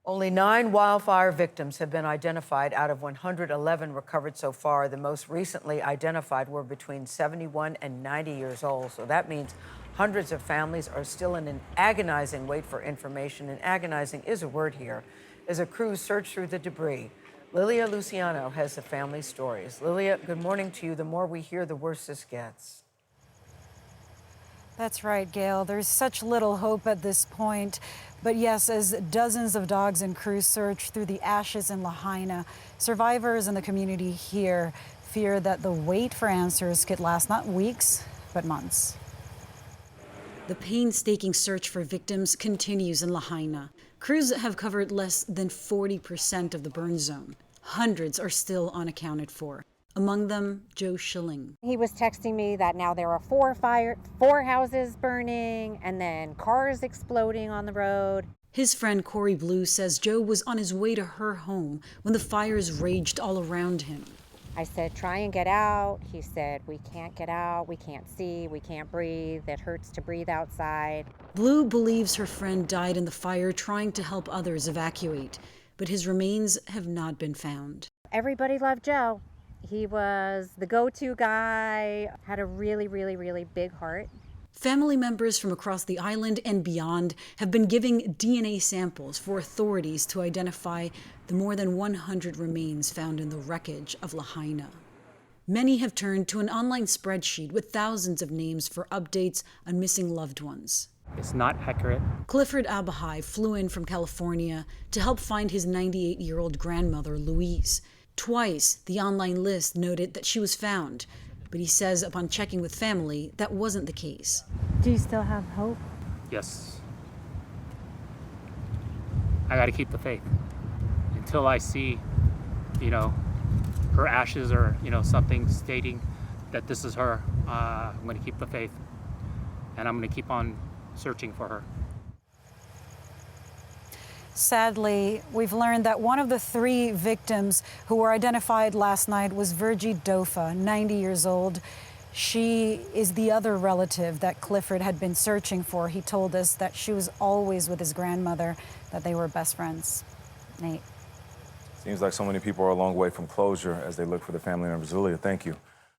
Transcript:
Only 9 wildfire victims have been identified out of 111 recovered so far. The most recently identified were between 71 and 90 years old. So that means hundreds of families are still in an agonizing wait for information. And agonizing is a word here, as a crew search through the debris. Lilia Luciano has the family stories. Lilia, good morning to you. The more we hear, the worse this gets. That's right, Gayle. There's such little hope at this point. But yes, as dozens of dogs and crews search through the ashes in Lahaina, survivors in the community here fear that the wait for answers could last not weeks, but months. The painstaking search for victims continues in Lahaina. Crews have covered less than 40% of the burn zone. Hundreds are still unaccounted for. Among them, Joe Schilling. He was texting me that now there are four houses burning and then cars exploding on the road. His friend Corey Blue says Joe was on his way to her home when the fires raged all around him. I said, try and get out. He said, we can't get out, we can't see, we can't breathe. It hurts to breathe outside. Blue believes her friend died in the fire trying to help others evacuate, but his remains have not been found. Everybody loved Joe. He was the go-to guy, had a really, really, really big heart. Family members from across the island and beyond have been giving DNA samples for authorities to identify the more than 100 remains found in the wreckage of Lahaina. Many have turned to an online spreadsheet with thousands of names for updates on missing loved ones. It's not accurate. Clifford Abahai flew in from California to help find his 98-year-old grandmother, Louise. Twice, the online list noted that she was found, but he says upon checking with family, that wasn't the case. Do you still have hope? Yes. I got to keep the faith until I see, her ashes or, something stating that this is her. I'm going to keep the faith, and I'm going to keep on searching for her. Sadly, we've learned that one of the 3 victims who were identified last night was Virgie Dofa, 90 years old. She is the other relative that Clifford had been searching for. He told us that she was always with his grandmother, that they were best friends. Nate. Seems like so many people are a long way from closure as they look for their family members. Lilia, thank you.